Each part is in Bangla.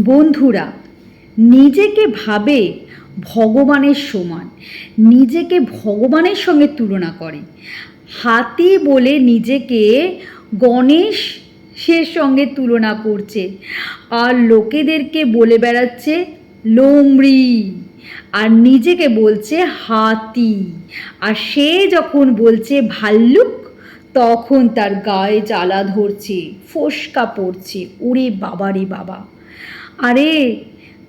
বন্ধুরা নিজেকে ভাবে ভগবানের সমান, নিজেকে ভগবানের সঙ্গে তুলনা করে। হাতি বলে নিজেকে গণেশের সঙ্গে তুলনা করছে, আর লোকেদেরকে বলে বেড়াচ্ছে লোমড়ি, আর নিজেকে বলছে হাতি। আর সে যখন বলছে ভাল্লুক, তখন তার গায়ে জ্বালা ধরছে, ফোস্কা পড়ছে। ওরে বাবা রে বাবা! আরে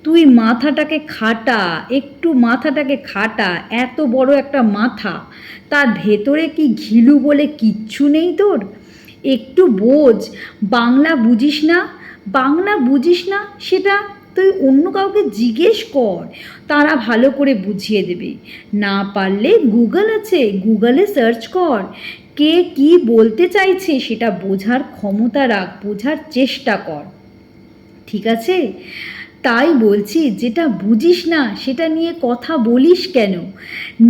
তুই মাথাটাকে খাটা, একটু মাথাটাকে খাটা। এত বড় একটা মাথা, তার ভেতরে কি ঘিলু বলে কিচ্ছু নেই তোর? একটু বোঝ। বাংলা বুঝিস না? বাংলা বুঝিস না সেটা তুই অন্য কাউকে জিজ্ঞেস কর, তারা ভালো করে বুঝিয়ে দেবে। না পারলে গুগল আছে, গুগলে সার্চ কর। কে কি বলতে চাইছে সেটা বোঝার ক্ষমতা রাখ, বোঝার চেষ্টা কর, ঠিক আছে? তাই বলছি, যেটা বুঝিস না সেটা নিয়ে কথা বলিস কেন?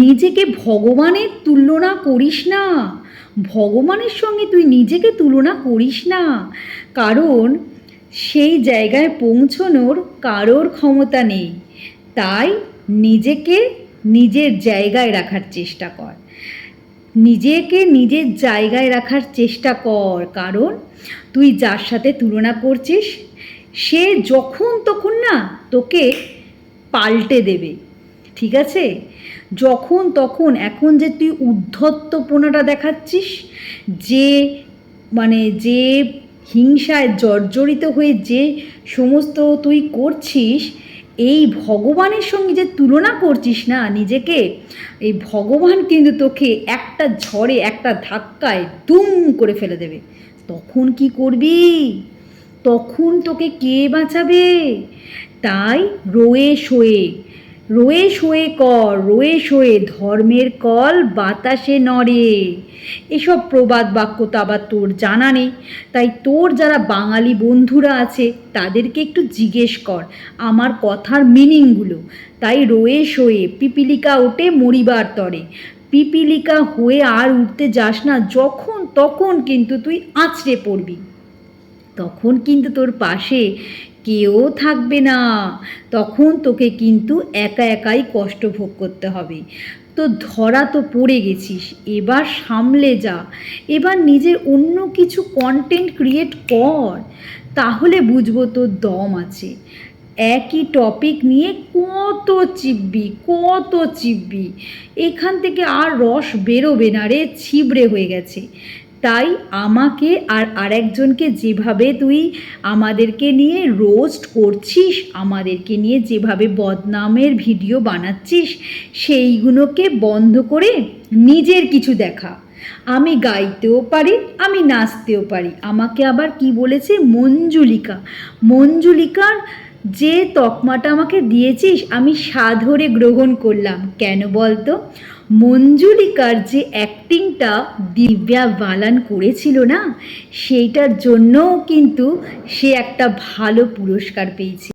নিজেকে ভগবানের তুলনা করিস না, ভগবানের সঙ্গে তুই নিজেকে তুলনা করিস না, কারণ সেই জায়গায় পৌঁছনোর কারোর ক্ষমতা নেই। তাই নিজেকে নিজের জায়গায় রাখার চেষ্টা কর, নিজেকে নিজের জায়গায় রাখার চেষ্টা কর। কারণ তুই যার সাথে তুলনা করছিস সে যখন তখন না তোকে পাল্টে দেবে, ঠিক আছে? যখন তখন, এখন যে তুই উদ্ধত্তপনাটা দেখাচ্ছিস, যে যে হিংসায় জর্জরিত হয়ে যে সমস্ত তুই করছিস, এই ভগবানের সঙ্গে যে তুলনা করছিস না নিজেকে, এই ভগবান কিন্তু তোকে একটা ঝড়ে, একটা ধাক্কায় দুম করে ফেলে দেবে। তখন কি করবি? তখন তোকে কে বাঁচাবে? তাই রোয়ে শোয়ে, রোয়ে শোয়ে কর, রোয়ে শোয়ে ধর্মের কল বাতাসে নড়ে। এসব প্রবাদ বাক্য তো আবার তোর জানা নেই, তাই তোর যারা বাঙালি বন্ধুরা আছে তাদেরকে একটু জিজ্ঞেস কর আমার কথার মিনিংগুলো। তাই রোয়ে শোয়ে পিপিলিকা ওঠে মরিবার তরে, পিপিলিকা হয়ে আর উঠতে যাস না। যখন তখন কিন্তু তুই আছড়ে পড়বি, তখন কিন্তু তোর পাশে কেউ থাকবে না, তখন তোকে কিন্তু একা একাই কষ্ট ভোগ করতে হবে। তো ধরা তো পড়ে গেছিস, এবার সামলে যা, এবার নিজের অন্য কিছু কন্টেন্ট ক্রিয়েট কর, তাহলে বুঝবো তোর দম আছে। একই টপিক নিয়ে কত চিপবি, কত চিপবি, এখান থেকে আর রস বেরোবে না রে, ছিবড়ে হয়ে গেছে। তাই আমাকে আর আরেকজনকে যেভাবে তুই আমাদেরকে নিয়ে রোস্ট করছিস, আমাদেরকে নিয়ে যেভাবে বদনামের ভিডিও বানাচ্ছিস, সেইগুলোকে বন্ধ করে নিজের কিছু দেখা। আমি গাইতেও পারি, আমি নাচতেও পারি। আমাকে আবার কি বলেছে মঞ্জুলিকা, মঞ্জুলিকার যে তকমাটা আমাকে দিয়েছিস আমি সাদরে গ্রহণ করলাম। কেন বলতো? মঞ্জুলিকার যে অ্যাক্টিংটা দিব্যা বালান করেছিল না, সেইটার জন্যও কিন্তু সে একটা ভালো পুরস্কার পেয়েছে।